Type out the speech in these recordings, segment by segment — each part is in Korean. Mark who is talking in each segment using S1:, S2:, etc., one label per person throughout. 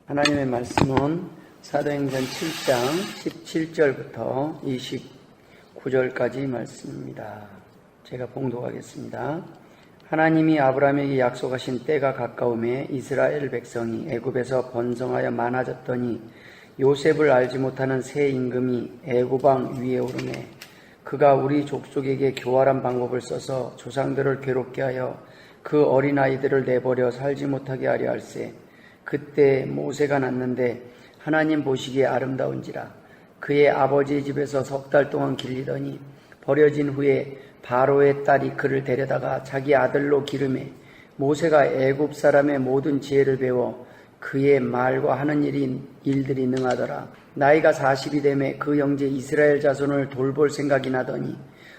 S1: 하나님의 말씀은 사도행전 7장 17절부터 29절까지 말씀입니다. 제가 봉독하겠습니다. 하나님이 아브라함에게 약속하신 때가 가까움에 이스라엘 백성이 애굽에서 번성하여 많아졌더니 요셉을 알지 못하는 새 임금이 애굽 왕 위에 오르매 그가 우리 족속에게 교활한 방법을 써서 조상들을 괴롭게 하여 그 어린아이들을 내버려 살지 못하게 하려 할세. 그때 모세가 났는데 하나님 보시기에 아름다운지라. 그의 아버지의 집에서 3달 동안 길리더니 버려진 후에 바로의 딸이 그를 데려다가 자기 아들로 기르매 모세가 애굽 사람의 모든 지혜를 배워 그의 말과 하는 일들이 능하더라. 나이가 40이 되매 그 형제 이스라엘 자손을 돌볼 생각이 나더니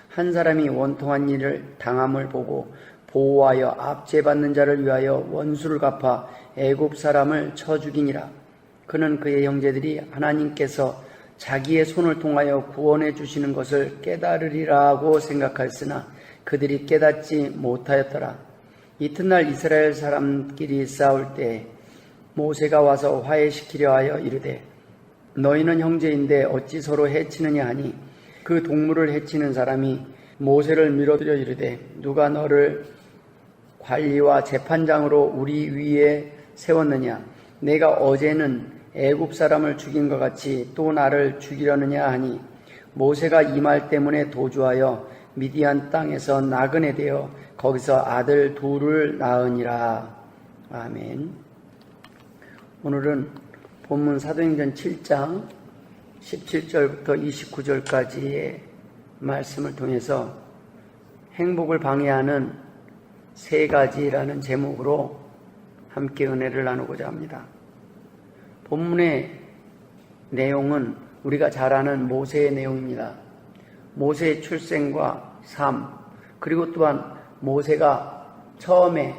S1: 한 사람이 원통한 일을 당함을 보고 보호하여 압제받는 자를 위하여 원수를 갚아 애굽 사람을 쳐 죽이니라. 그는 그의 형제들이 하나님께서 자기의 손을 통하여 구원해 주시는 것을 깨달으리라고 생각하였으나 그들이 깨닫지 못하였더라. 이튿날 이스라엘 사람끼리 싸울 때 모세가 와서 화해시키려 하여 이르되 너희는 형제인데 어찌 서로 해치느냐 하니 그 동물을 해치는 사람이 모세를 밀어들여 이르되 누가 너를 관리와 재판장으로 우리 위에 세웠느냐? 내가 어제는 애굽 사람을 죽인 것 같이 또 나를 죽이려느냐 하니 모세가 이 말 때문에 도주하여 미디안 땅에서 나그네 되어 거기서 아들 둘을 낳으니라. 아멘. 오늘은 본문 사도행전 7장 17절부터 29절까지의 말씀을 통해서 행복을 방해하는 3가지라는 제목으로 함께 은혜를 나누고자 합니다. 본문의 내용은 우리가 잘 아는 모세의 내용입니다. 모세의 출생과 삶, 그리고 또한 모세가 처음에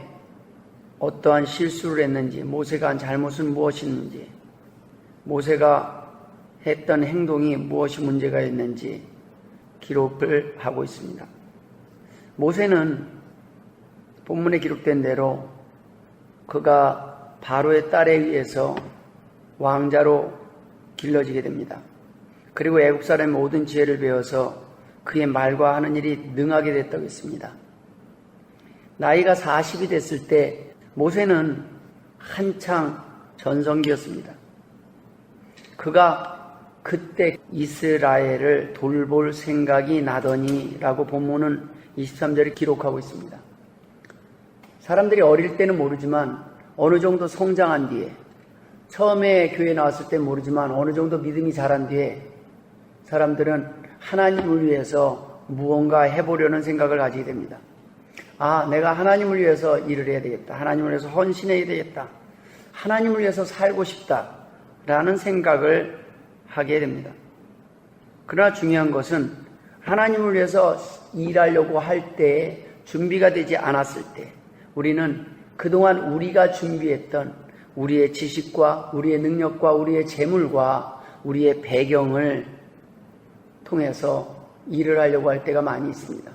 S1: 어떠한 실수를 했는지, 모세가 한 잘못은 무엇이었는지, 모세가 했던 행동이 무엇이 문제가 있는지 기록을 하고 있습니다. 모세는 본문에 기록된 대로 그가 바로의 딸에 의해서 왕자로 길러지게 됩니다. 그리고 애굽 사람의 모든 지혜를 배워서 그의 말과 하는 일이 능하게 됐다고 했습니다. 나이가 40이 됐을 때 모세는 한창 전성기였습니다. 그가 그때 이스라엘을 돌볼 생각이 나더니 라고 본문은 23절에 기록하고 있습니다. 사람들이 어릴 때는 모르지만 어느 정도 성장한 뒤에, 처음에 교회에 나왔을 때 모르지만 어느 정도 믿음이 자란 뒤에 사람들은 하나님을 위해서 무언가 해보려는 생각을 가지게 됩니다. 아, 내가 하나님을 위해서 일을 해야 되겠다. 하나님을 위해서 헌신해야 되겠다. 하나님을 위해서 살고 싶다라는 생각을 하게 됩니다. 그러나 중요한 것은 하나님을 위해서 일하려고 할 때 준비가 되지 않았을 때 우리는 그동안 우리가 준비했던 우리의 지식과 우리의 능력과 우리의 재물과 우리의 배경을 통해서 일을 하려고 할 때가 많이 있습니다.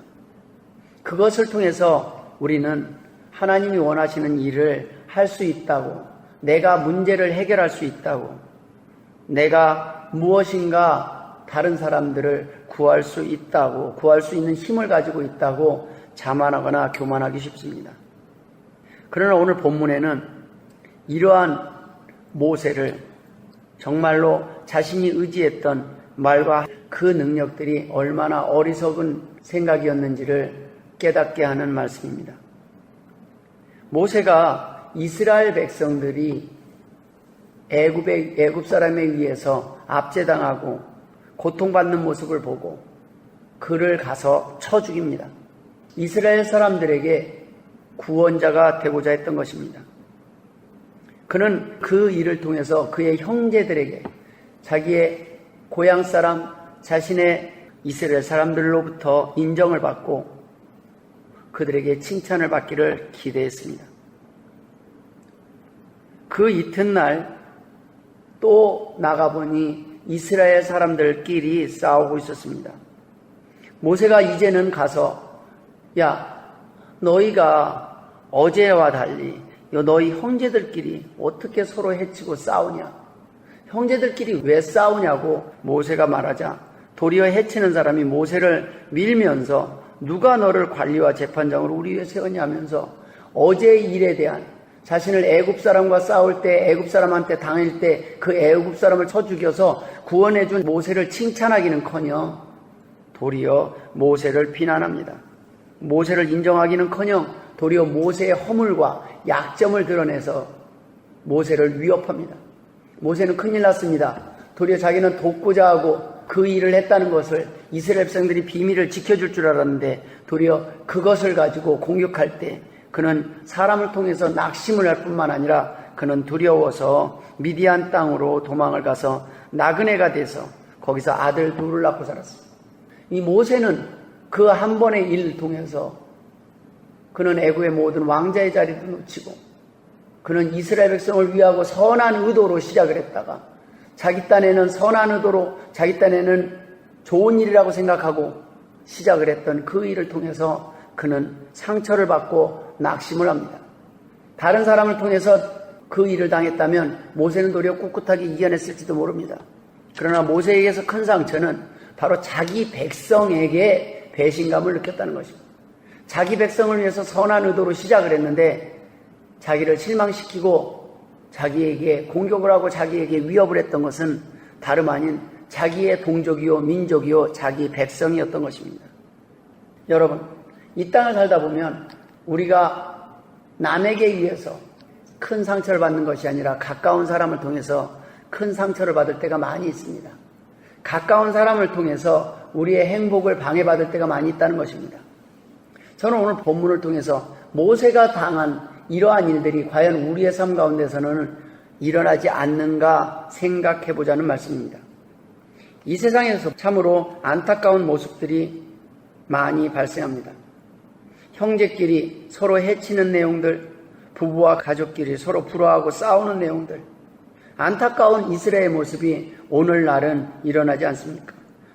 S1: 그것을 통해서 우리는 하나님이 원하시는 일을 할 수 있다고, 내가 문제를 해결할 수 있다고, 내가 무엇인가 다른 사람들을 구할 수 있다고, 구할 수 있는 힘을 가지고 있다고 자만하거나 교만하기 쉽습니다. 그러나 오늘 본문에는 이러한 모세를 정말로 자신이 의지했던 말과 그 능력들이 얼마나 어리석은 생각이었는지를 깨닫게 하는 말씀입니다. 모세가 이스라엘 백성들이 애굽 사람에 의해서 압제당하고 고통받는 모습을 보고 그를 가서 쳐 죽입니다. 이스라엘 사람들에게 구원자가 되고자 했던 것입니다. 그는 그 일을 통해서 그의 형제들에게 자기의 고향 사람, 자신의 이스라엘 사람들로부터 인정을 받고 그들에게 칭찬을 받기를 기대했습니다. 그 이튿날 또 나가보니 이스라엘 사람들끼리 싸우고 있었습니다. 모세가 이제는 가서 야, 너희가 어제와 달리 너희 형제들끼리 어떻게 서로 해치고 싸우냐? 형제들끼리 왜 싸우냐고 모세가 말하자 도리어 해치는 사람이 모세를 밀면서 누가 너를 관리와 재판장으로 우리 위에 세웠냐면서 어제의 일에 대한 자신을 애굽 사람과 싸울 때 애굽 사람한테 당할 때 그 애굽 사람을 쳐 죽여서 구원해준 모세를 칭찬하기는커녕 도리어 모세를 비난합니다. 모세를 인정하기는커녕 도리어 모세의 허물과 약점을 드러내서 모세를 위협합니다. 모세는 큰일 났습니다. 도리어 자기는 돕고자 하고 그 일을 했다는 것을 이스라엘 백성들이 비밀을 지켜줄 줄 알았는데 도리어 그것을 가지고 공격할 때 그는 사람을 통해서 낙심을 할 뿐만 아니라 그는 두려워서 미디안 땅으로 도망을 가서 나그네가 돼서 거기서 아들 둘을 낳고 살았습니다. 이 모세는 그 한 번의 일을 통해서 그는 애굽의 모든 왕자의 자리도 놓치고 그는 이스라엘 백성을 위하고 선한 의도로 시작을 했다가 자기 딴에는 선한 의도로 자기 딴에는 좋은 일이라고 생각하고 시작을 했던 그 일을 통해서 그는 상처를 받고 낙심을 합니다. 다른 사람을 통해서 그 일을 당했다면 모세는 도리어 꿋꿋하게 이겨냈을지도 모릅니다. 그러나 모세에게서 큰 상처는 바로 자기 백성에게 배신감을 느꼈다는 것입니다. 자기 백성을 위해서 선한 의도로 시작을 했는데 자기를 실망시키고 자기에게 공격을 하고 자기에게 위협을 했던 것은 다름 아닌 자기의 동족이요 민족이요 자기 백성이었던 것입니다. 여러분, 이 땅을 살다 보면 우리가 남에게 의해서 큰 상처를 받는 것이 아니라 가까운 사람을 통해서 큰 상처를 받을 때가 많이 있습니다. 가까운 사람을 통해서 우리의 행복을 방해받을 때가 많이 있다는 것입니다. 저는 오늘 본문을 통해서 모세가 당한 이러한 일들이 과연 우리의 삶 가운데서는 일어나지 않는가 생각해보자는 말씀입니다. 이 세상에서 참으로 안타까운 모습들이 많이 발생합니다. 형제끼리 서로 해치는 내용들, 부부와 가족끼리 서로 불화하고 싸우는 내용들, 안타까운 이스라엘의 모습이 오늘날은 일어나지 않습니까?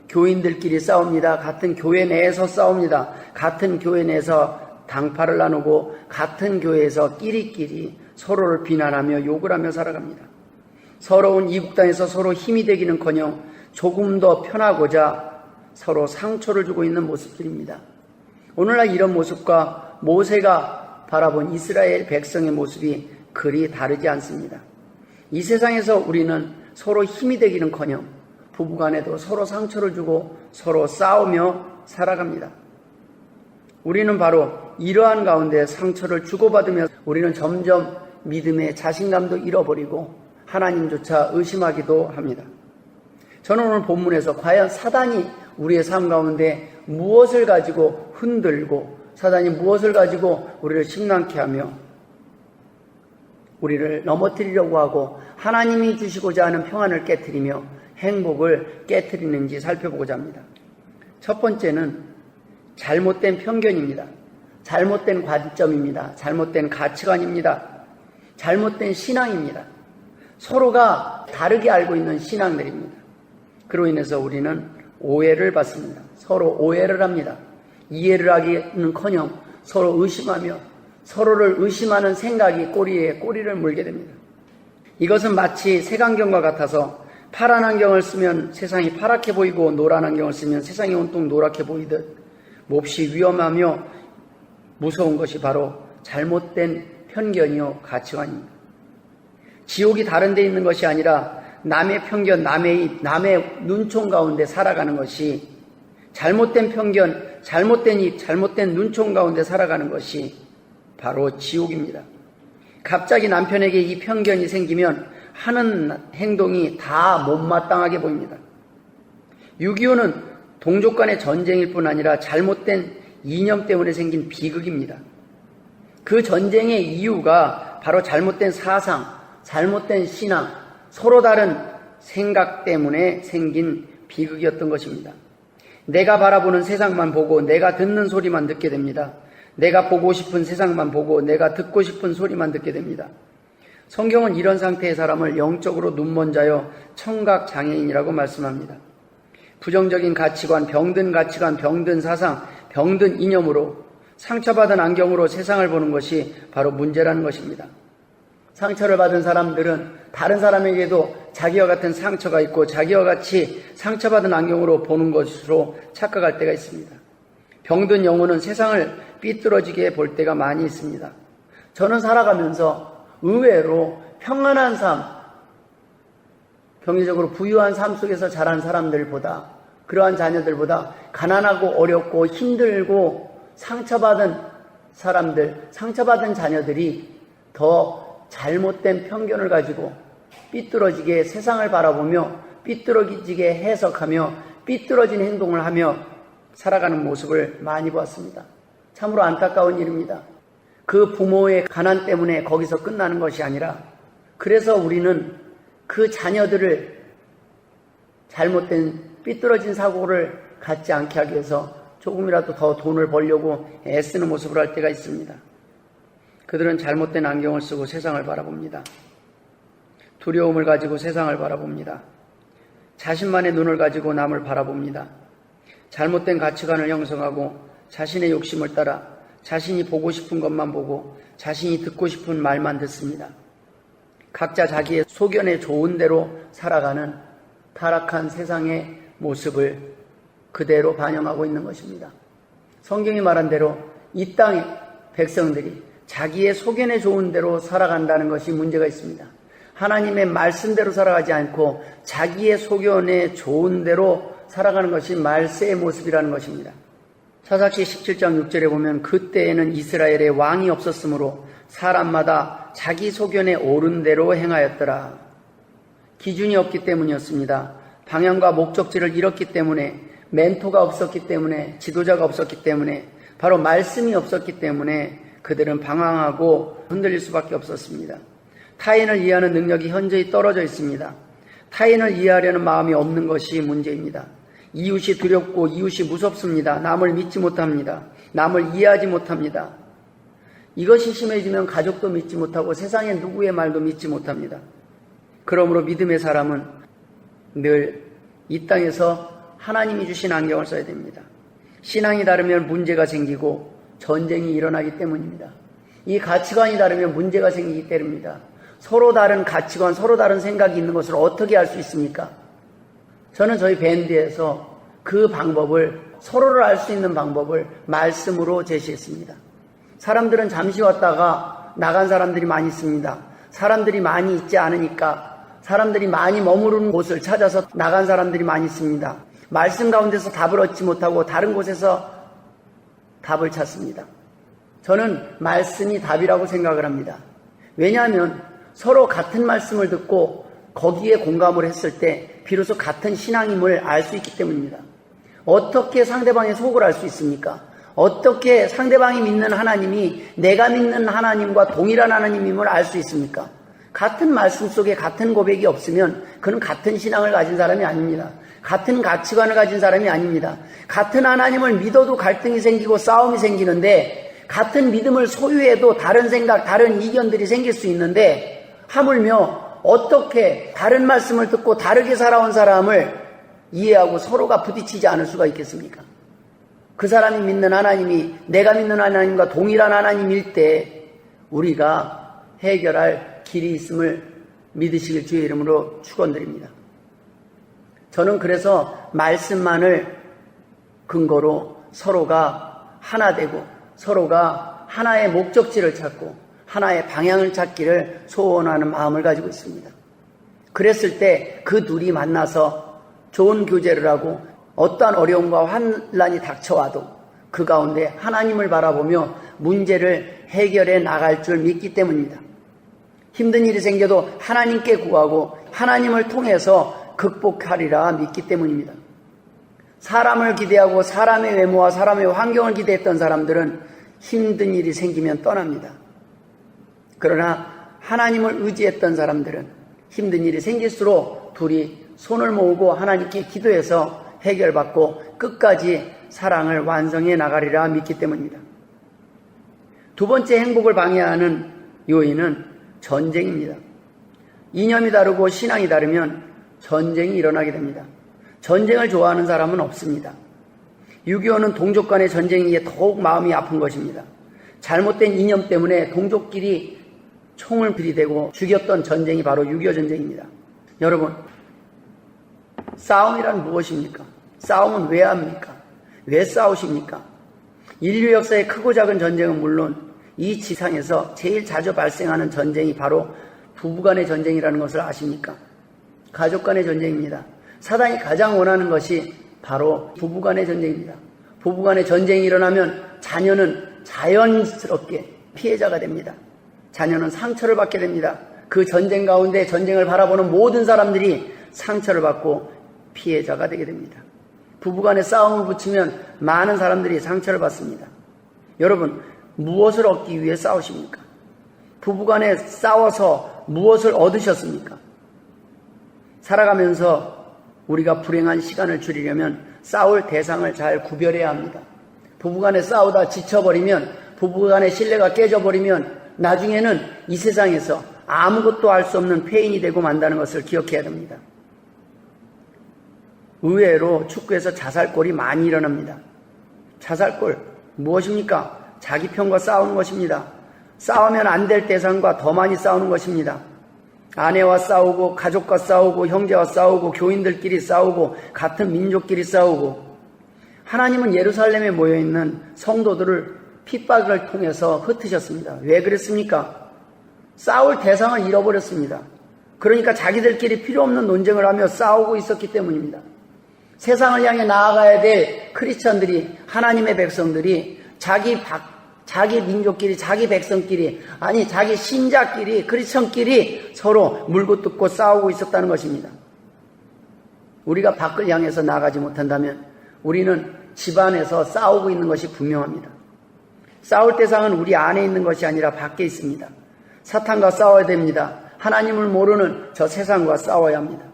S1: 교인들끼리 싸웁니다. 같은 교회 내에서 싸웁니다. 같은 교회 내에서 당파를 나누고 같은 교회에서 끼리끼리 서로를 비난하며 욕을 하며 살아갑니다. 서러운 이국 땅에서 서로 힘이 되기는커녕 조금 더 편하고자 서로 상처를 주고 있는 모습들입니다. 오늘날 이런 모습과 모세가 바라본 이스라엘 백성의 모습이 그리 다르지 않습니다. 이 세상에서 우리는 서로 힘이 되기는커녕 부부간에도 서로 상처를 주고 서로 싸우며 살아갑니다. 우리는 바로 이러한 가운데 상처를 주고받으며 우리는 점점 믿음의 자신감도 잃어버리고 하나님조차 의심하기도 합니다. 저는 오늘 본문에서 과연 사단이 우리의 삶 가운데 무엇을 가지고 흔들고 사단이 무엇을 가지고 우리를 심란케 하며 우리를 넘어뜨리려고 하고 하나님이 주시고자 하는 평안을 깨트리며 행복을 깨트리는지 살펴보고자 합니다. 첫 번째는 잘못된 편견입니다. 잘못된 관점입니다. 잘못된 가치관입니다. 잘못된 신앙입니다. 서로가 다르게 알고 있는 신앙들입니다. 그로 인해서 우리는 오해를 받습니다. 서로 오해를 합니다. 이해를 하기는커녕 서로 의심하며 서로를 의심하는 생각이 꼬리에 꼬리를 물게 됩니다. 이것은 마치 색안경과 같아서 파란 안경을 쓰면 세상이 파랗게 보이고 노란 안경을 쓰면 세상이 온통 노랗게 보이듯 몹시 위험하며 무서운 것이 바로 잘못된 편견이요 가치관입니다. 지옥이 다른 데 있는 것이 아니라 남의 편견, 남의 눈총 가운데 살아가는 것이 잘못된 편견, 잘못된 입, 잘못된 눈총 가운데 살아가는 것이 바로 지옥입니다. 갑자기 남편에게 이 편견이 생기면 하는 행동이 다 못마땅하게 보입니다. 6.25는 동족 간의 전쟁일 뿐 아니라 잘못된 이념 때문에 생긴 비극입니다. 그 전쟁의 이유가 바로 잘못된 사상, 잘못된 신앙, 서로 다른 생각 때문에 생긴 비극이었던 것입니다. 내가 바라보는 세상만 보고 내가 듣는 소리만 듣게 됩니다. 내가 보고 싶은 세상만 보고 내가 듣고 싶은 소리만 듣게 됩니다. 성경은 이런 상태의 사람을 영적으로 눈먼 자여 청각장애인이라고 말씀합니다. 부정적인 가치관, 병든 가치관, 병든 사상, 병든 이념으로 상처받은 안경으로 세상을 보는 것이 바로 문제라는 것입니다. 상처를 받은 사람들은 다른 사람에게도 자기와 같은 상처가 있고 자기와 같이 상처받은 안경으로 보는 것으로 착각할 때가 있습니다. 병든 영혼은 세상을 삐뚤어지게 볼 때가 많이 있습니다. 저는 살아가면서 의외로 평안한 삶, 경제적으로 부유한 삶 속에서 자란 사람들보다, 그러한 자녀들보다 가난하고 어렵고 힘들고 상처받은 사람들, 상처받은 자녀들이 더 잘못된 편견을 가지고 삐뚤어지게 세상을 바라보며 삐뚤어지게 해석하며 삐뚤어진 행동을 하며 살아가는 모습을 많이 보았습니다. 참으로 안타까운 일입니다. 그 부모의 가난 때문에 거기서 끝나는 것이 아니라, 그래서 우리는 그 자녀들을 잘못된 삐뚤어진 사고를 갖지 않게 하기 위해서 조금이라도 더 돈을 벌려고 애쓰는 모습을 할 때가 있습니다. 그들은 잘못된 안경을 쓰고 세상을 바라봅니다. 두려움을 가지고 세상을 바라봅니다. 자신만의 눈을 가지고 남을 바라봅니다. 잘못된 가치관을 형성하고 자신의 욕심을 따라 자신이 보고 싶은 것만 보고 자신이 듣고 싶은 말만 듣습니다. 각자 자기의 소견에 좋은 대로 살아가는 타락한 세상의 모습을 그대로 반영하고 있는 것입니다. 성경이 말한 대로 이 땅의 백성들이 자기의 소견에 좋은 대로 살아간다는 것이 문제가 있습니다. 하나님의 말씀대로 살아가지 않고 자기의 소견에 좋은 대로 살아가는 것이 말세의 모습이라는 것입니다. 사사기 17장 6절에 보면 그때에는 이스라엘에 왕이 없었으므로 사람마다 자기 소견에 옳은 대로 행하였더라. 기준이 없기 때문이었습니다. 방향과 목적지를 잃었기 때문에, 멘토가 없었기 때문에, 지도자가 없었기 때문에, 바로 말씀이 없었기 때문에 그들은 방황하고 흔들릴 수밖에 없었습니다. 타인을 이해하는 능력이 현저히 떨어져 있습니다. 타인을 이해하려는 마음이 없는 것이 문제입니다. 이웃이 두렵고 이웃이 무섭습니다. 남을 믿지 못합니다. 남을 이해하지 못합니다. 이것이 심해지면 가족도 믿지 못하고 세상의 누구의 말도 믿지 못합니다. 그러므로 믿음의 사람은 늘 이 땅에서 하나님이 주신 안경을 써야 됩니다. 신앙이 다르면 문제가 생기고 전쟁이 일어나기 때문입니다. 이 가치관이 다르면 문제가 생기기 때문입니다. 서로 다른 가치관, 서로 다른 생각이 있는 것을 어떻게 알 수 있습니까? 저는 저희 밴드에서 그 방법을, 서로를 알 수 있는 방법을 말씀으로 제시했습니다. 사람들은 잠시 왔다가 나간 사람들이 많이 있습니다. 사람들이 많이 있지 않으니까 사람들이 많이 머무르는 곳을 찾아서 나간 사람들이 많이 있습니다. 말씀 가운데서 답을 얻지 못하고 다른 곳에서 답을 찾습니다. 저는 말씀이 답이라고 생각을 합니다. 왜냐하면 서로 같은 말씀을 듣고 거기에 공감을 했을 때 비로소 같은 신앙임을 알 수 있기 때문입니다. 어떻게 상대방의 속을 알 수 있습니까? 어떻게 상대방이 믿는 하나님이 내가 믿는 하나님과 동일한 하나님임을 알 수 있습니까? 같은 말씀 속에 같은 고백이 없으면 그는 같은 신앙을 가진 사람이 아닙니다. 같은 가치관을 가진 사람이 아닙니다. 같은 하나님을 믿어도 갈등이 생기고 싸움이 생기는데, 같은 믿음을 소유해도 다른 생각, 다른 이견들이 생길 수 있는데, 하물며 어떻게 다른 말씀을 듣고 다르게 살아온 사람을 이해하고 서로가 부딪히지 않을 수가 있겠습니까? 그 사람이 믿는 하나님이 내가 믿는 하나님과 동일한 하나님일 때 우리가 해결할 길이 있음을 믿으시길 주의 이름으로 축원드립니다. 저는 그래서 말씀만을 근거로 서로가 하나 되고 서로가 하나의 목적지를 찾고 하나의 방향을 찾기를 소원하는 마음을 가지고 있습니다. 그랬을 때 그 둘이 만나서 좋은 교제를 하고 어떠한 어려움과 환난이 닥쳐와도 그 가운데 하나님을 바라보며 문제를 해결해 나갈 줄 믿기 때문입니다. 힘든 일이 생겨도 하나님께 구하고 하나님을 통해서 극복하리라 믿기 때문입니다. 사람을 기대하고 사람의 외모와 사람의 환경을 기대했던 사람들은 힘든 일이 생기면 떠납니다. 그러나 하나님을 의지했던 사람들은 힘든 일이 생길수록 둘이 손을 모으고 하나님께 기도해서 해결받고 끝까지 사랑을 완성해 나가리라 믿기 때문입니다. 두 번째 행복을 방해하는 요인은 전쟁입니다. 이념이 다르고 신앙이 다르면 전쟁이 일어나게 됩니다. 전쟁을 좋아하는 사람은 없습니다. 6.25는 동족 간의 전쟁이기에 더욱 마음이 아픈 것입니다. 잘못된 이념 때문에 동족끼리 총을 들이대고 죽였던 전쟁이 바로 6.25 전쟁입니다. 여러분, 싸움이란 무엇입니까? 싸움은 왜 합니까? 왜 싸우십니까? 인류 역사의 크고 작은 전쟁은 물론 이 지상에서 제일 자주 발생하는 전쟁이 바로 부부간의 전쟁이라는 것을 아십니까? 가족 간의 전쟁입니다. 사단이 가장 원하는 것이 바로 부부간의 전쟁입니다. 부부간의 전쟁이 일어나면 자녀는 자연스럽게 피해자가 됩니다. 자녀는 상처를 받게 됩니다. 그 전쟁 가운데 전쟁을 바라보는 모든 사람들이 상처를 받고 피해자가 되게 됩니다. 부부간에 싸움을 붙이면 많은 사람들이 상처를 받습니다. 여러분, 무엇을 얻기 위해 싸우십니까? 부부간에 싸워서 무엇을 얻으셨습니까? 살아가면서 우리가 불행한 시간을 줄이려면 싸울 대상을 잘 구별해야 합니다. 부부간에 싸우다 지쳐버리면, 부부간의 신뢰가 깨져버리면 나중에는 이 세상에서 아무것도 할 수 없는 폐인이 되고 만다는 것을 기억해야 됩니다. 의외로 축구에서 자살골이 많이 일어납니다. 자살골 무엇입니까? 자기 편과 싸우는 것입니다. 싸우면 안 될 대상과 더 많이 싸우는 것입니다. 아내와 싸우고 가족과 싸우고 형제와 싸우고 교인들끼리 싸우고 같은 민족끼리 싸우고. 하나님은 예루살렘에 모여있는 성도들을 핍박을 통해서 흩으셨습니다. 왜 그랬습니까? 싸울 대상을 잃어버렸습니다. 그러니까 자기들끼리 필요 없는 논쟁을 하며 싸우고 있었기 때문입니다. 세상을 향해 나아가야 될 크리스천들이, 하나님의 백성들이 자기 민족끼리, 자기 백성끼리, 아니 자기 신자끼리, 크리스천끼리 서로 물고 뜯고 싸우고 있었다는 것입니다. 우리가 밖을 향해서 나가지 못한다면 우리는 집안에서 싸우고 있는 것이 분명합니다. 싸울 대상은 우리 안에 있는 것이 아니라 밖에 있습니다. 사탄과 싸워야 됩니다. 하나님을 모르는 저 세상과 싸워야 합니다.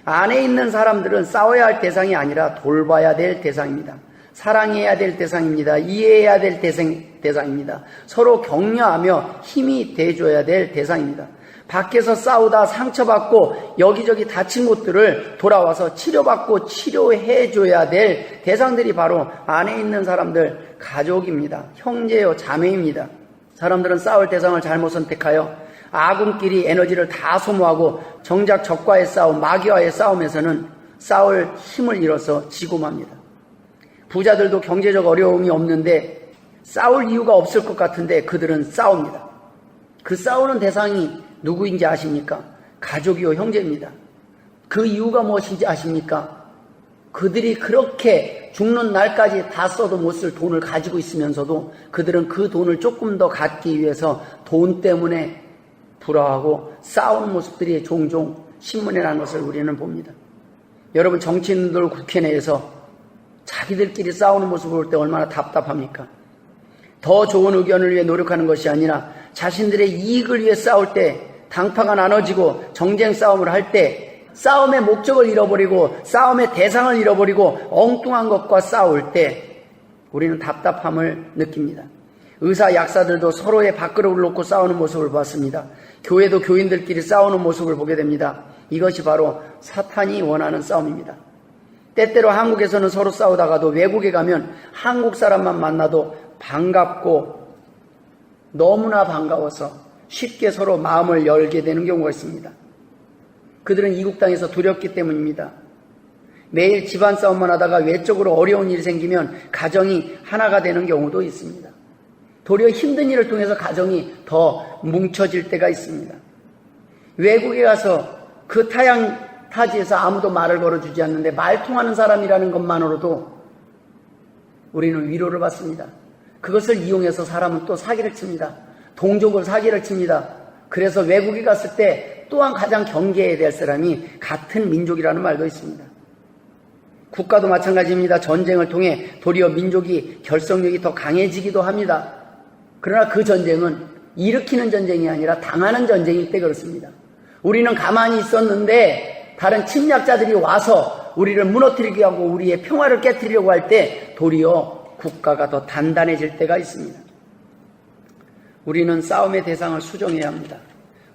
S1: 안에 있는 사람들은 싸워야 할 대상이 아니라 돌봐야 될 대상입니다. 사랑해야 될 대상입니다. 이해해야 될 대상입니다. 서로 격려하며 힘이 돼줘야 될 대상입니다. 밖에서 싸우다 상처받고 여기저기 다친 곳들을 돌아와서 치료받고 치료해줘야 될 대상들이 바로 안에 있는 사람들, 가족입니다. 형제요, 자매입니다. 사람들은 싸울 대상을 잘못 선택하여 아군끼리 에너지를 다 소모하고 정작 적과의 싸움, 마귀와의 싸움에서는 싸울 힘을 잃어서 지고 맙니다. 부자들도 경제적 어려움이 없는데 싸울 이유가 없을 것 같은데 그들은 싸웁니다. 그 싸우는 대상이 누구인지 아십니까? 가족이요, 형제입니다. 그 이유가 무엇인지 아십니까? 그들이 그렇게 죽는 날까지 다 써도 못 쓸 돈을 가지고 있으면서도 그들은 그 돈을 조금 더 갖기 위해서 돈 때문에 불화하고 싸우는 모습들이 종종 신문에 나는 것을 우리는 봅니다. 여러분, 정치인들 국회 내에서 자기들끼리 싸우는 모습을 볼 때 얼마나 답답합니까? 더 좋은 의견을 위해 노력하는 것이 아니라 자신들의 이익을 위해 싸울 때, 당파가 나눠지고 정쟁 싸움을 할 때 싸움의 목적을 잃어버리고 싸움의 대상을 잃어버리고 엉뚱한 것과 싸울 때 우리는 답답함을 느낍니다. 의사, 약사들도 서로의 밥그릇을 놓고 싸우는 모습을 봤습니다. 교회도 교인들끼리 싸우는 모습을 보게 됩니다. 이것이 바로 사탄이 원하는 싸움입니다. 때때로 한국에서는 서로 싸우다가도 외국에 가면 한국 사람만 만나도 반갑고 너무나 반가워서 쉽게 서로 마음을 열게 되는 경우가 있습니다. 그들은 이국 땅에서 두렵기 때문입니다. 매일 집안 싸움만 하다가 외적으로 어려운 일이 생기면 가정이 하나가 되는 경우도 있습니다. 도리어 힘든 일을 통해서 가정이 더 뭉쳐질 때가 있습니다. 외국에 가서 그 타지에서 아무도 말을 걸어주지 않는데 말통하는 사람이라는 것만으로도 우리는 위로를 받습니다. 그것을 이용해서 사람은 또 사기를 칩니다. 동족을 사기를 칩니다. 그래서 외국에 갔을 때 또한 가장 경계해야 될 사람이 같은 민족이라는 말도 있습니다. 국가도 마찬가지입니다. 전쟁을 통해 도리어 민족이 결속력이 더 강해지기도 합니다. 그러나 그 전쟁은 일으키는 전쟁이 아니라 당하는 전쟁일 때 그렇습니다. 우리는 가만히 있었는데 다른 침략자들이 와서 우리를 무너뜨리게 하고 우리의 평화를 깨뜨리려고 할 때 도리어 국가가 더 단단해질 때가 있습니다. 우리는 싸움의 대상을 수정해야 합니다.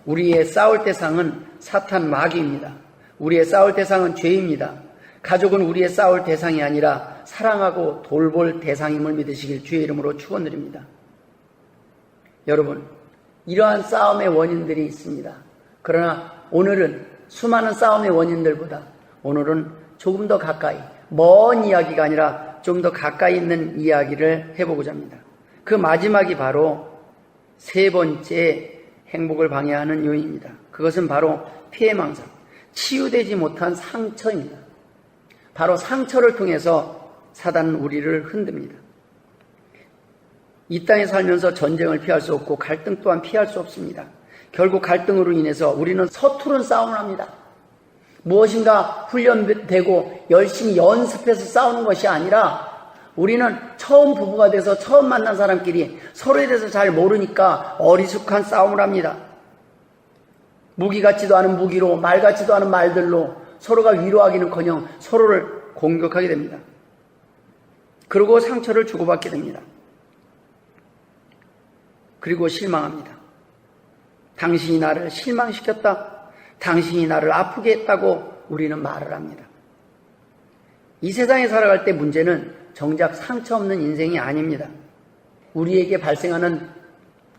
S1: 우리의 싸울 대상은 사탄 마귀입니다. 우리의 싸울 대상은 죄입니다. 가족은 우리의 싸울 대상이 아니라 사랑하고 돌볼 대상임을 믿으시길 주의 이름으로 축원드립니다. 여러분, 이러한 싸움의 원인들이 있습니다. 그러나 오늘은 수많은 싸움의 원인들보다 오늘은 조금 더 가까이, 먼 이야기가 아니라 좀 더 가까이 있는 이야기를 해보고자 합니다. 그 마지막이 바로 세 번째 행복을 방해하는 요인입니다. 그것은 바로 피해망상, 치유되지 못한 상처입니다. 바로 상처를 통해서 사단은 우리를 흔듭니다. 이 땅에 살면서 전쟁을 피할 수 없고 갈등 또한 피할 수 없습니다. 결국 갈등으로 인해서 우리는 서투른 싸움을 합니다. 무엇인가 훈련되고 열심히 연습해서 싸우는 것이 아니라 우리는 처음 부부가 돼서 처음 만난 사람끼리 서로에 대해서 잘 모르니까 어리숙한 싸움을 합니다. 무기 같지도 않은 무기로, 말 같지도 않은 말들로 서로가 위로하기는커녕 서로를 공격하게 됩니다. 그리고 상처를 주고받게 됩니다. 그리고 실망합니다. 당신이 나를 실망시켰다. 당신이 나를 아프게 했다고 우리는 말을 합니다. 이 세상에 살아갈 때 문제는 정작 상처 없는 인생이 아닙니다. 우리에게 발생하는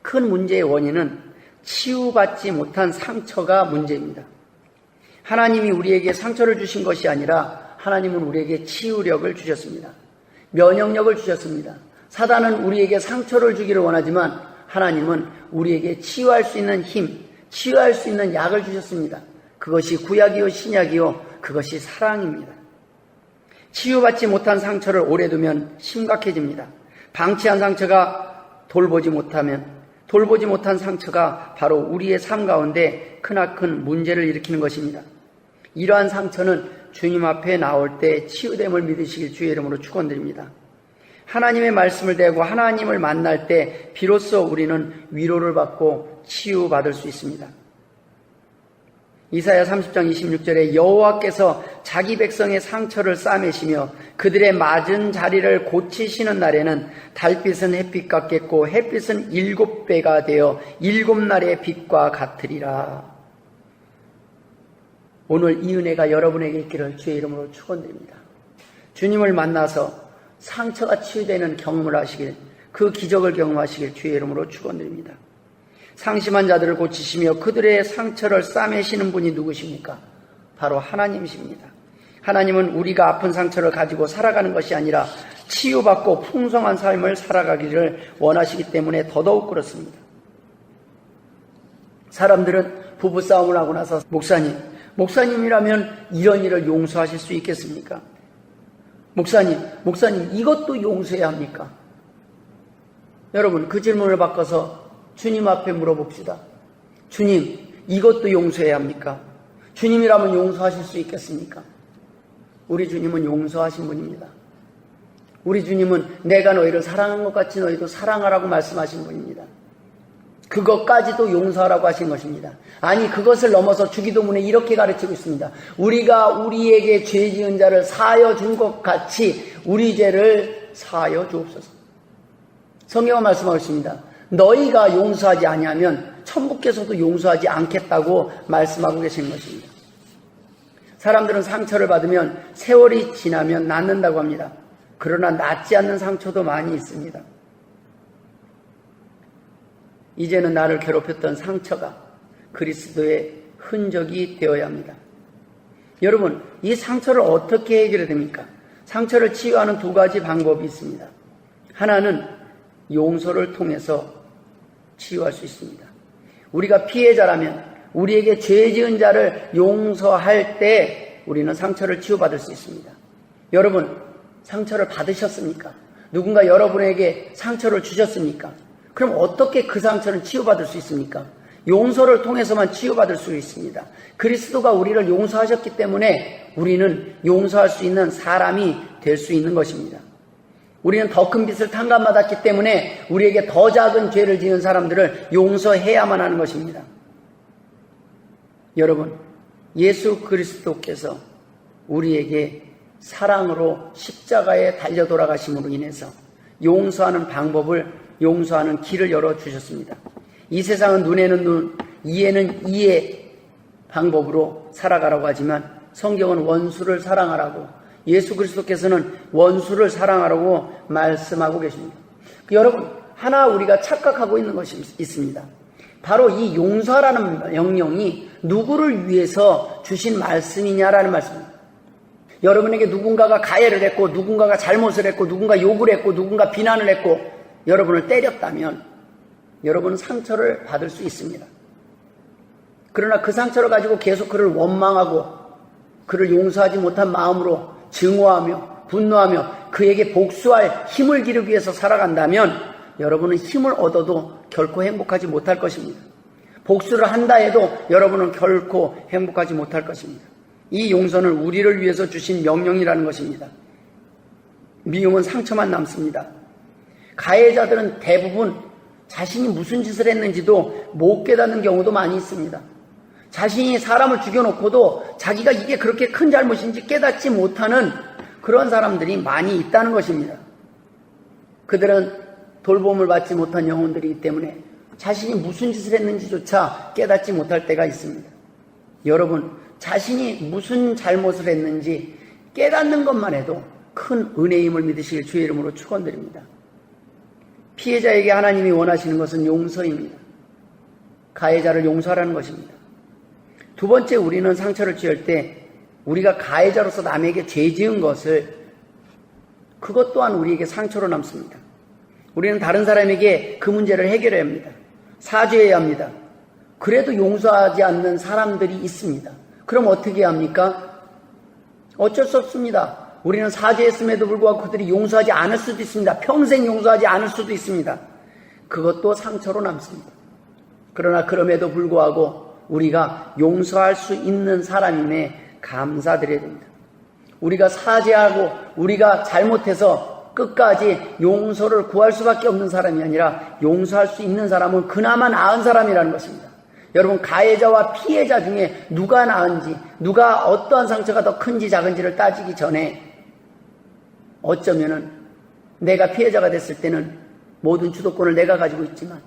S1: 큰 문제의 원인은 치유받지 못한 상처가 문제입니다. 하나님이 우리에게 상처를 주신 것이 아니라 하나님은 우리에게 치유력을 주셨습니다. 면역력을 주셨습니다. 사단은 우리에게 상처를 주기를 원하지만 하나님은 우리에게 치유할 수 있는 힘, 치유할 수 있는 약을 주셨습니다. 그것이 구약이요 신약이요 그것이 사랑입니다. 치유받지 못한 상처를 오래 두면 심각해집니다. 방치한 상처가 돌보지 못한 상처가 바로 우리의 삶 가운데 크나큰 문제를 일으키는 것입니다. 이러한 상처는 주님 앞에 나올 때 치유됨을 믿으시길 주의 이름으로 축원드립니다. 하나님의 말씀을 대하고 하나님을 만날 때 비로소 우리는 위로를 받고 치유받을 수 있습니다. 이사야 30장 26절에 여호와께서 자기 백성의 상처를 싸매시며 그들의 맞은 자리를 고치시는 날에는 달빛은 햇빛 같겠고 햇빛은 7배가 되어 7날의 빛과 같으리라. 오늘 이 은혜가 여러분에게 있기를 주의 이름으로 축원드립니다. 주님을 만나서 상처가 치유되는 경험을 하시길, 그 기적을 경험하시길 주의 이름으로 축원드립니다. 상심한 자들을 고치시며 그들의 상처를 싸매시는 분이 누구십니까? 바로 하나님이십니다. 하나님은 우리가 아픈 상처를 가지고 살아가는 것이 아니라 치유받고 풍성한 삶을 살아가기를 원하시기 때문에 더더욱 그렇습니다. 사람들은 부부싸움을 하고 나서 목사님이라면 이런 일을 용서하실 수 있겠습니까? 목사님 이것도 용서해야 합니까? 여러분 그 질문을 바꿔서 주님 앞에 물어봅시다. 주님, 이것도 용서해야 합니까? 주님이라면 용서하실 수 있겠습니까? 우리 주님은 용서하신 분입니다. 우리 주님은 내가 너희를 사랑한 것 같이 너희도 사랑하라고 말씀하신 분입니다. 그것까지도 용서하라고 하신 것입니다. 아니, 그것을 넘어서 주기도문에 이렇게 가르치고 있습니다. 우리가 우리에게 죄 지은 자를 사하여 준 것 같이 우리 죄를 사하여 주옵소서. 성경은 말씀하고 있습니다. 너희가 용서하지 아니하면 천부께서도 용서하지 않겠다고 말씀하고 계신 것입니다. 사람들은 상처를 받으면 세월이 지나면 낫는다고 합니다. 그러나 낫지 않는 상처도 많이 있습니다. 이제는 나를 괴롭혔던 상처가 그리스도의 흔적이 되어야 합니다. 여러분, 이 상처를 어떻게 해결해야 됩니까? 상처를 치유하는 두 가지 방법이 있습니다. 하나는 용서를 통해서 치유할 수 있습니다. 우리가 피해자라면 우리에게 죄 지은 자를 용서할 때 우리는 상처를 치유받을 수 있습니다. 여러분, 상처를 받으셨습니까? 누군가 여러분에게 상처를 주셨습니까? 그럼 어떻게 그 상처를 치유받을 수 있습니까? 용서를 통해서만 치유받을 수 있습니다. 그리스도가 우리를 용서하셨기 때문에 우리는 용서할 수 있는 사람이 될 수 있는 것입니다. 우리는 더 큰 빚을 탕감받았기 때문에 우리에게 더 작은 죄를 지은 사람들을 용서해야만 하는 것입니다. 여러분, 예수 그리스도께서 우리에게 사랑으로 십자가에 달려 돌아가심으로 인해서 용서하는 방법을, 용서하는 길을 열어주셨습니다. 이 세상은 눈에는 눈, 이에는 이의 방법으로 살아가라고 하지만 성경은 원수를 사랑하라고, 예수 그리스도께서는 원수를 사랑하라고 말씀하고 계십니다. 여러분, 하나 우리가 착각하고 있는 것이 있습니다. 바로 이 용서라는 명령이 누구를 위해서 주신 말씀이냐라는 말씀입니다. 여러분에게 누군가가 가해를 했고 누군가가 잘못을 했고 누군가 욕을 했고 누군가 비난을 했고 여러분을 때렸다면 여러분은 상처를 받을 수 있습니다. 그러나 그 상처를 가지고 계속 그를 원망하고 그를 용서하지 못한 마음으로 증오하며 분노하며 그에게 복수할 힘을 기르기 위해서 살아간다면 여러분은 힘을 얻어도 결코 행복하지 못할 것입니다. 복수를 한다 해도 여러분은 결코 행복하지 못할 것입니다. 이 용서는 우리를 위해서 주신 명령이라는 것입니다. 미움은 상처만 남습니다. 가해자들은 대부분 자신이 무슨 짓을 했는지도 못 깨닫는 경우도 많이 있습니다. 자신이 사람을 죽여놓고도 자기가 이게 그렇게 큰 잘못인지 깨닫지 못하는 그런 사람들이 많이 있다는 것입니다. 그들은 돌봄을 받지 못한 영혼들이기 때문에 자신이 무슨 짓을 했는지조차 깨닫지 못할 때가 있습니다. 여러분, 자신이 무슨 잘못을 했는지 깨닫는 것만 해도 큰 은혜임을 믿으시길 주의 이름으로 축원드립니다. 피해자에게 하나님이 원하시는 것은 용서입니다. 가해자를 용서하라는 것입니다. 두 번째, 우리는 상처를 지을 때 우리가 가해자로서 남에게 죄 지은 것을 그것 또한 우리에게 상처로 남습니다. 우리는 다른 사람에게 그 문제를 해결해야 합니다. 사죄해야 합니다. 그래도 용서하지 않는 사람들이 있습니다. 그럼 어떻게 합니까? 어쩔 수 없습니다. 우리는 사죄했음에도 불구하고 그들이 용서하지 않을 수도 있습니다. 평생 용서하지 않을 수도 있습니다. 그것도 상처로 남습니다. 그러나 그럼에도 불구하고 우리가 용서할 수 있는 사람임에 감사드려야 됩니다. 우리가 사죄하고 우리가 잘못해서 끝까지 용서를 구할 수밖에 없는 사람이 아니라 용서할 수 있는 사람은 그나마 나은 사람이라는 것입니다. 여러분, 가해자와 피해자 중에 누가 나은지, 누가 어떠한 상처가 더 큰지 작은지를 따지기 전에 어쩌면은 내가 피해자가 됐을 때는 모든 주도권을 내가 가지고 있지만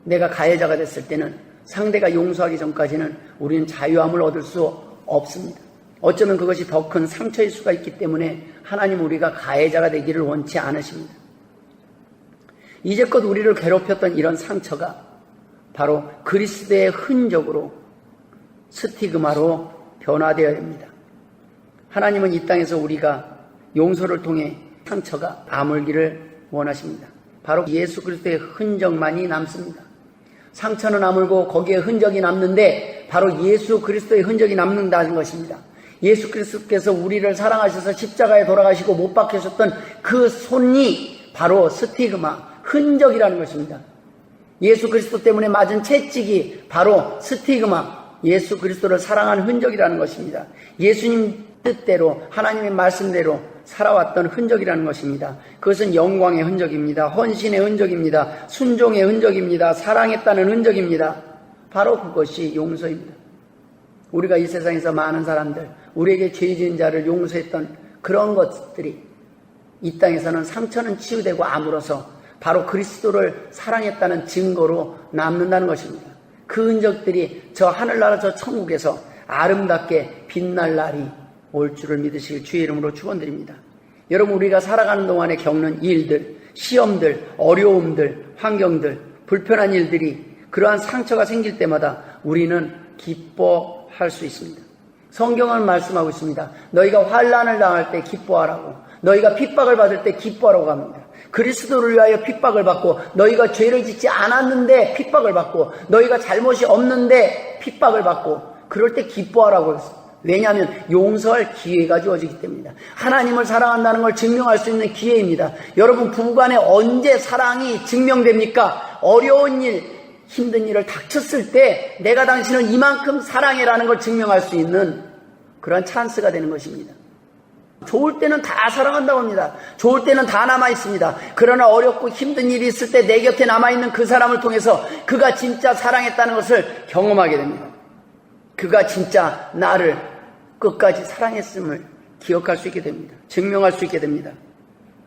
S1: 내가 가해자가 됐을 때는 상대가 용서하기 전까지는 우리는 자유함을 얻을 수 없습니다. 어쩌면 그것이 더 큰 상처일 수가 있기 때문에 하나님 우리가 가해자가 되기를 원치 않으십니다. 이제껏 우리를 괴롭혔던 이런 상처가 바로 그리스도의 흔적으로 스티그마로 변화되어야 됩니다. 하나님은 이 땅에서 우리가 용서를 통해 상처가 아물기를 원하십니다. 바로 예수 그리스도의 흔적만이 남습니다. 상처는 아물고 거기에 흔적이 남는데 바로 예수 그리스도의 흔적이 남는다는 것입니다. 예수 그리스도께서 우리를 사랑하셔서 십자가에 돌아가시고 못 박히셨던 그 손이 바로 스티그마, 흔적이라는 것입니다. 예수 그리스도 때문에 맞은 채찍이 바로 스티그마, 예수 그리스도를 사랑하는 흔적이라는 것입니다. 예수님 뜻대로 하나님의 말씀대로 살아왔던 흔적이라는 것입니다. 그것은 영광의 흔적입니다. 헌신의 흔적입니다. 순종의 흔적입니다. 사랑했다는 흔적입니다. 바로 그것이 용서입니다. 우리가 이 세상에서 많은 사람들, 우리에게 죄 지은 자를 용서했던 그런 것들이 이 땅에서는 상처는 치유되고 아물어서 바로 그리스도를 사랑했다는 증거로 남는다는 것입니다. 그 흔적들이 저 하늘나라 저 천국에서 아름답게 빛날 날이 올 줄을 믿으시길 주의 이름으로 축원드립니다. 여러분, 우리가 살아가는 동안에 겪는 일들, 시험들, 어려움들, 환경들, 불편한 일들이 그러한 상처가 생길 때마다 우리는 기뻐할 수 있습니다. 성경은 말씀하고 있습니다. 너희가 환난을 당할 때 기뻐하라고, 너희가 핍박을 받을 때 기뻐하라고 합니다. 그리스도를 위하여 핍박을 받고, 너희가 죄를 짓지 않았는데 핍박을 받고, 너희가 잘못이 없는데 핍박을 받고, 그럴 때 기뻐하라고 했습니다. 왜냐하면 용서할 기회가 주어지기 때문입니다. 하나님을 사랑한다는 걸 증명할 수 있는 기회입니다. 여러분, 부부간에 언제 사랑이 증명됩니까? 어려운 일, 힘든 일을 닥쳤을 때 내가 당신을 이만큼 사랑해라는 걸 증명할 수 있는 그런 찬스가 되는 것입니다. 좋을 때는 다 사랑한다고 합니다. 좋을 때는 다 남아있습니다. 그러나 어렵고 힘든 일이 있을 때 내 곁에 남아있는 그 사람을 통해서 그가 진짜 사랑했다는 것을 경험하게 됩니다. 그가 진짜 나를 끝까지 사랑했음을 기억할 수 있게 됩니다. 증명할 수 있게 됩니다.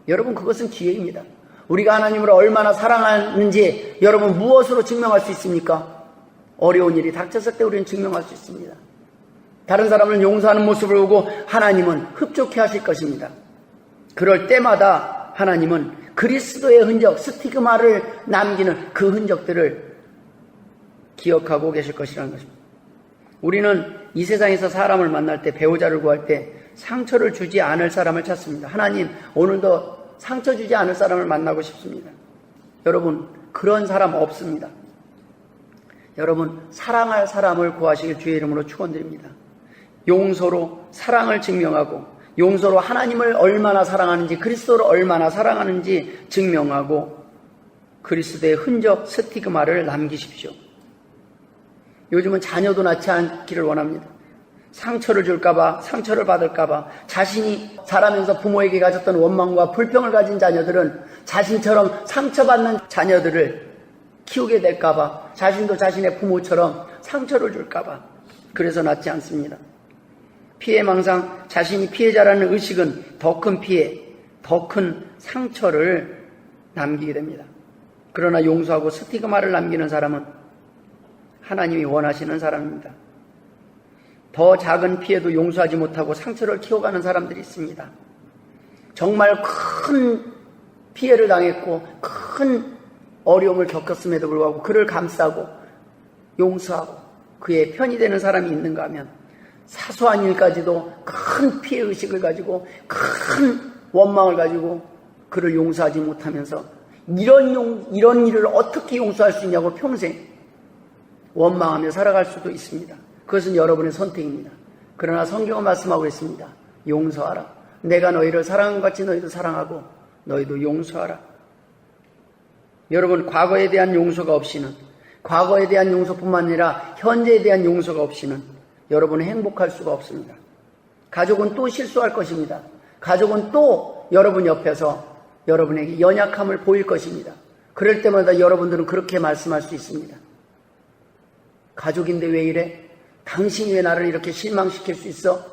S1: 여러분, 그것은 기회입니다. 우리가 하나님을 얼마나 사랑하는지 여러분 무엇으로 증명할 수 있습니까? 어려운 일이 닥쳤을 때 우리는 증명할 수 있습니다. 다른 사람을 용서하는 모습을 보고 하나님은 흡족해 하실 것입니다. 그럴 때마다 하나님은 그리스도의 흔적, 스티그마를 남기는 그 흔적들을 기억하고 계실 것이라는 것입니다. 우리는 이 세상에서 사람을 만날 때, 배우자를 구할 때 상처를 주지 않을 사람을 찾습니다. 하나님, 오늘도 상처 주지 않을 사람을 만나고 싶습니다. 여러분, 그런 사람 없습니다. 여러분, 사랑할 사람을 구하시길 주의 이름으로 축원드립니다. 용서로 사랑을 증명하고, 용서로 하나님을 얼마나 사랑하는지, 그리스도를 얼마나 사랑하는지 증명하고, 그리스도의 흔적, 스티그마를 남기십시오. 요즘은 자녀도 낳지 않기를 원합니다. 상처를 줄까봐, 상처를 받을까봐, 자신이 자라면서 부모에게 가졌던 원망과 불평을 가진 자녀들은 자신처럼 상처받는 자녀들을 키우게 될까봐, 자신도 자신의 부모처럼 상처를 줄까봐, 그래서 낳지 않습니다. 피해망상, 자신이 피해자라는 의식은 더 큰 피해, 더 큰 상처를 남기게 됩니다. 그러나 용서하고 스티그마를 남기는 사람은 하나님이 원하시는 사람입니다. 더 작은 피해도 용서하지 못하고 상처를 키워가는 사람들이 있습니다. 정말 큰 피해를 당했고 큰 어려움을 겪었음에도 불구하고 그를 감싸고 용서하고 그의 편이 되는 사람이 있는가 하면 사소한 일까지도 큰 피해의식을 가지고 큰 원망을 가지고 그를 용서하지 못하면서 이런 일을 어떻게 용서할 수 있냐고 평생 원망하며 살아갈 수도 있습니다. 그것은 여러분의 선택입니다. 그러나 성경은 말씀하고 있습니다. 용서하라. 내가 너희를 사랑한 것 같이 너희도 사랑하고 너희도 용서하라. 여러분, 과거에 대한 용서가 없이는, 과거에 대한 용서뿐만 아니라 현재에 대한 용서가 없이는 여러분은 행복할 수가 없습니다. 가족은 또 실수할 것입니다. 가족은 또 여러분 옆에서 여러분에게 연약함을 보일 것입니다. 그럴 때마다 여러분들은 그렇게 말씀할 수 있습니다. 가족인데 왜 이래? 당신이 왜 나를 이렇게 실망시킬 수 있어?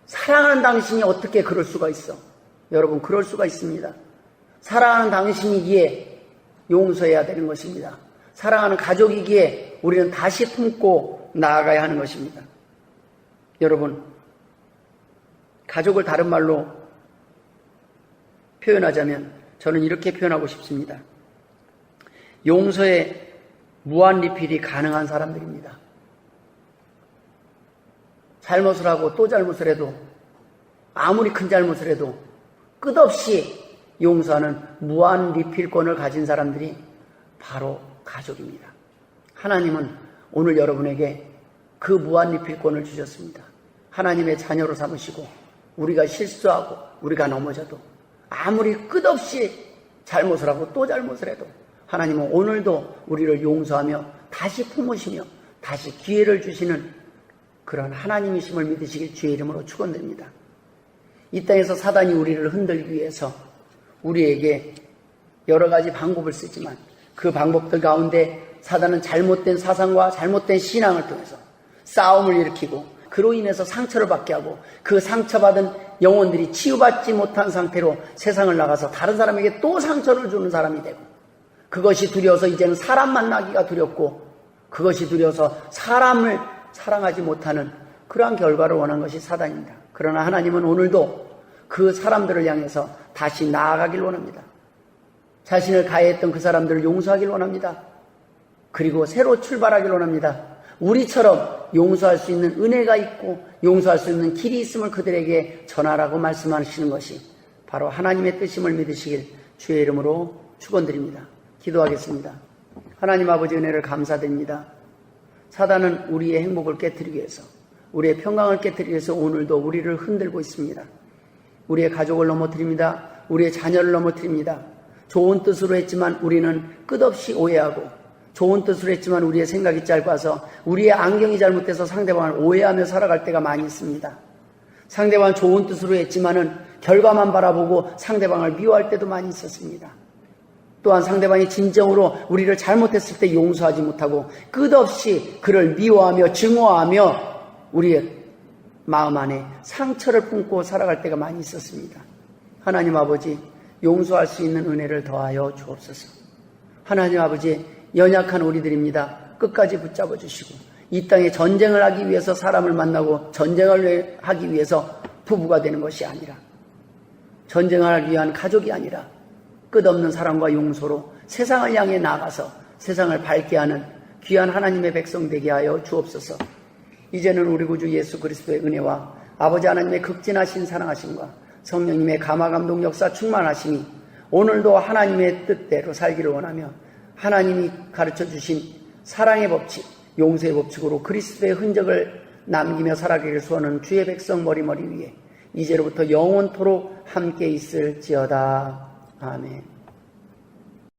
S1: 사랑하는 당신이 어떻게 그럴 수가 있어? 여러분, 그럴 수가 있습니다. 사랑하는 당신이기에 용서해야 되는 것입니다. 사랑하는 가족이기에 우리는 다시 품고 나아가야 하는 것입니다. 여러분, 가족을 다른 말로 표현하자면 저는 이렇게 표현하고 싶습니다. 용서에 무한 리필이 가능한 사람들입니다. 잘못을 하고 또 잘못을 해도, 아무리 큰 잘못을 해도 끝없이 용서하는 무한 리필권을 가진 사람들이 바로 가족입니다. 하나님은 오늘 여러분에게 그 무한 리필권을 주셨습니다. 하나님의 자녀로 삼으시고 우리가 실수하고 우리가 넘어져도 아무리 끝없이 잘못을 하고 또 잘못을 해도 하나님은 오늘도 우리를 용서하며 다시 품으시며 다시 기회를 주시는 그런 하나님이심을 믿으시길 주의 이름으로 축원드립니다. 이 땅에서 사단이 우리를 흔들기 위해서 우리에게 여러 가지 방법을 쓰지만 그 방법들 가운데 사단은 잘못된 사상과 잘못된 신앙을 통해서 싸움을 일으키고 그로 인해서 상처를 받게 하고 그 상처받은 영혼들이 치유받지 못한 상태로 세상을 나가서 다른 사람에게 또 상처를 주는 사람이 되고, 그것이 두려워서 이제는 사람 만나기가 두렵고 그것이 두려워서 사람을 사랑하지 못하는 그러한 결과를 원한 것이 사단입니다. 그러나 하나님은 오늘도 그 사람들을 향해서 다시 나아가길 원합니다. 자신을 가해했던 그 사람들을 용서하길 원합니다. 그리고 새로 출발하길 원합니다. 우리처럼 용서할 수 있는 은혜가 있고 용서할 수 있는 길이 있음을 그들에게 전하라고 말씀하시는 것이 바로 하나님의 뜻임을 믿으시길 주의 이름으로 축원드립니다. 기도하겠습니다. 하나님 아버지, 은혜를 감사드립니다. 사단은 우리의 행복을 깨뜨리기 위해서, 우리의 평강을 깨뜨리기 위해서 오늘도 우리를 흔들고 있습니다. 우리의 가족을 넘어뜨립니다. 우리의 자녀를 넘어뜨립니다. 좋은 뜻으로 했지만 우리는 끝없이 오해하고, 좋은 뜻으로 했지만 우리의 생각이 짧아서 우리의 안경이 잘못돼서 상대방을 오해하며 살아갈 때가 많이 있습니다. 상대방을 좋은 뜻으로 했지만은 결과만 바라보고 상대방을 미워할 때도 많이 있었습니다. 또한 상대방이 진정으로 우리를 잘못했을 때 용서하지 못하고 끝없이 그를 미워하며 증오하며 우리의 마음 안에 상처를 품고 살아갈 때가 많이 있었습니다. 하나님 아버지, 용서할 수 있는 은혜를 더하여 주옵소서. 하나님 아버지, 연약한 우리들입니다. 끝까지 붙잡아 주시고 이 땅에 전쟁을 하기 위해서 사람을 만나고 전쟁을 하기 위해서 부부가 되는 것이 아니라, 전쟁을 하기 위한 가족이 아니라, 끝없는 사랑과 용서로 세상을 향해 나가서 세상을 밝게 하는 귀한 하나님의 백성 되게 하여 주옵소서. 이제는 우리 구주 예수 그리스도의 은혜와 아버지 하나님의 극진하신 사랑하심과 성령님의 감화감동 역사 충만하심이 오늘도 하나님의 뜻대로 살기를 원하며 하나님이 가르쳐 주신 사랑의 법칙, 용서의 법칙으로 그리스도의 흔적을 남기며 살아가기를 소원하는 주의 백성 머리머리 위에 이제로부터 영원토록 함께 있을지어다. 아멘.